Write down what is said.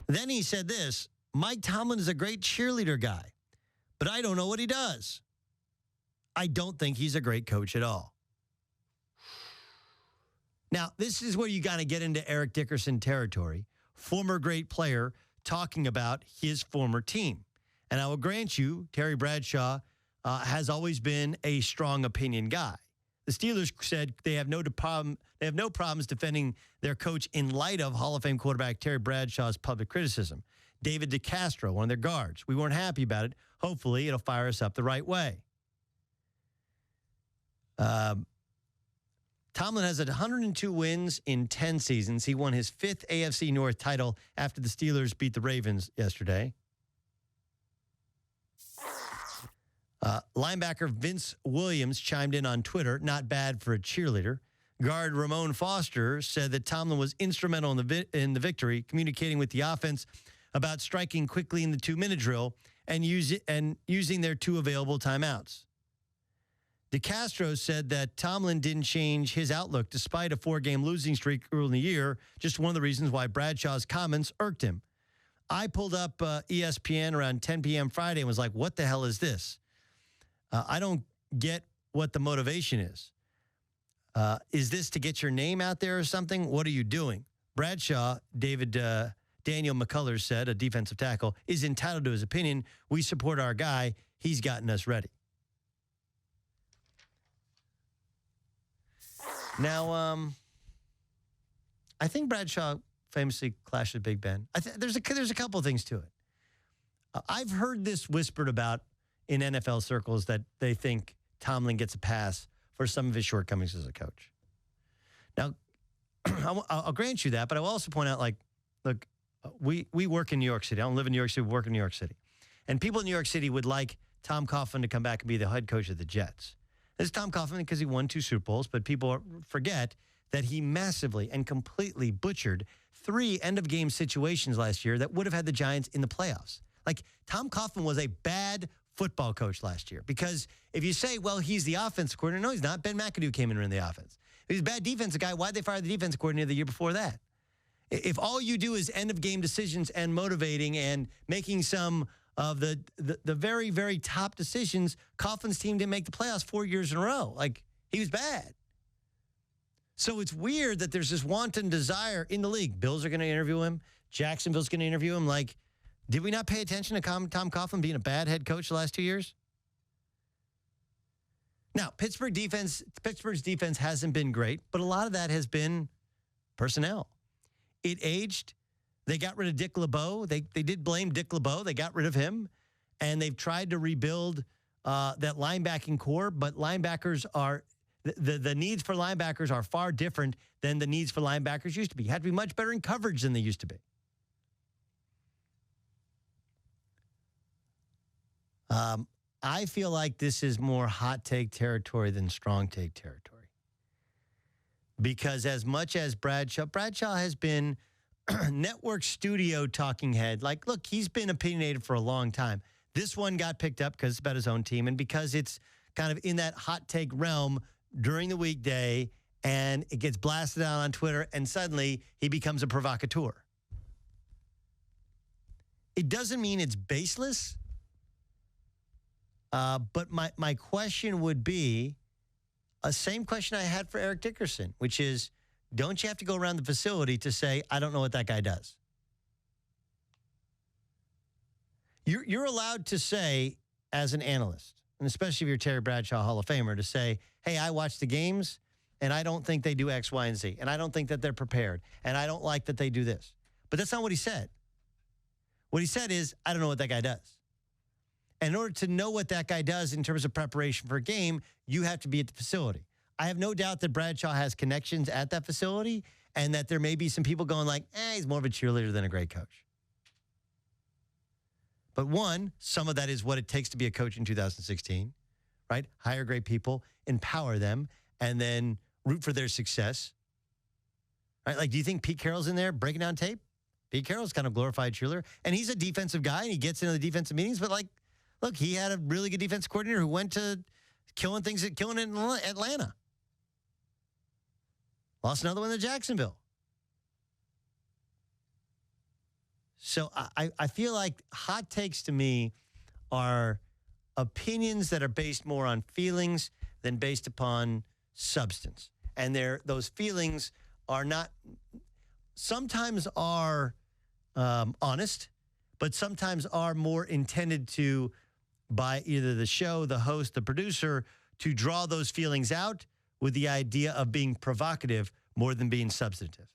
Then he said this, Mike Tomlin is a great cheerleader guy, but I don't know what he does. I don't think he's a great coach at all. Now, this is where you got to get into Eric Dickerson territory, former great player talking about his former team. And I will grant you, Terry Bradshaw has always been a strong opinion guy. The Steelers said they have no problems defending their coach in light of Hall of Fame quarterback Terry Bradshaw's public criticism. David DeCastro, one of their guards. We weren't happy about it. Hopefully, it'll fire us up the right way. Tomlin has 102 wins in 10 seasons. He won his 5th AFC North title after the Steelers beat the Ravens yesterday. Linebacker Vince Williams chimed in on Twitter, not bad for a cheerleader. Guard Ramon Foster said that Tomlin was instrumental in the victory, communicating with the offense about striking quickly in the 2-minute drill and using their 2 available timeouts. DeCastro said that Tomlin didn't change his outlook despite a 4-game losing streak early in the year, just one of the reasons why Bradshaw's comments irked him. I pulled up ESPN around 10 p.m. Friday and was like, what the hell is this? I don't get what the motivation is. Is this to get your name out there or something? What are you doing? Bradshaw, Daniel McCullers said, a defensive tackle, is entitled to his opinion. We support our guy. He's gotten us ready. Now, I think Bradshaw famously clashed with Big Ben. There's a couple of things to it. I've heard this whispered about in NFL circles that they think Tomlin gets a pass for some of his shortcomings as a coach. Now, I'll grant you that, but I will also point out, look, we work in New York City. I don't live in New York City. We work in New York City. And people in New York City would like Tom Coughlin to come back and be the head coach of the Jets. This is Tom Coughlin because he won 2 Super Bowls, but people forget that he massively and completely butchered 3 end-of-game situations last year that would have had the Giants in the playoffs. Like, Tom Coughlin was a bad football coach last year because if you say, well, he's the offensive coordinator, no, he's not. Ben McAdoo came in and ran the offense. If he's a bad defensive guy, why'd they fire the defensive coordinator the year before that? If all you do is end-of-game decisions and motivating and making some of the very, very top decisions, Coughlin's team didn't make the playoffs 4 years in a row. Like, he was bad. So it's weird that there's this wanton desire in the league. Bills are going to interview him. Jacksonville's going to interview him. Like, did we not pay attention to Tom Coughlin being a bad head coach the last 2 years? Now, Pittsburgh's defense hasn't been great, but a lot of that has been personnel. It aged. They got rid of Dick LeBeau. They did blame Dick LeBeau. They got rid of him, and they've tried to rebuild that linebacking core, but linebackers are the needs for linebackers are far different than the needs for linebackers used to be. You have to be much better in coverage than they used to be. I feel like this is more hot take territory than strong take territory. Because as much as Bradshaw has been network studio talking head. Like, look, he's been opinionated for a long time. This one got picked up because it's about his own team and because it's kind of in that hot take realm during the weekday and it gets blasted out on Twitter and suddenly he becomes a provocateur. It doesn't mean it's baseless. But my question would be a same question I had for Eric Dickerson, which is, don't you have to go around the facility to say, I don't know what that guy does? You're allowed to say, as an analyst, and especially if you're Terry Bradshaw Hall of Famer, to say, hey, I watch the games, and I don't think they do X, Y, and Z, and I don't think that they're prepared, and I don't like that they do this. But that's not what he said. What he said is, I don't know what that guy does. And in order to know what that guy does in terms of preparation for a game, you have to be at the facility. I have no doubt that Bradshaw has connections at that facility and that there may be some people going like, he's more of a cheerleader than a great coach. But one, some of that is what it takes to be a coach in 2016, right? Hire great people, empower them, and then root for their success. Right? Like, do you think Pete Carroll's in there breaking down tape? Pete Carroll's kind of glorified cheerleader, and he's a defensive guy, and he gets into the defensive meetings, but like, look, he had a really good defense coordinator who went to killing it in Atlanta. Lost another one to Jacksonville. So I feel like hot takes to me are opinions that are based more on feelings than based upon substance. And those feelings are not, sometimes are honest, but sometimes are more intended to, by either the show, the host, the producer, to draw those feelings out with the idea of being provocative more than being substantive.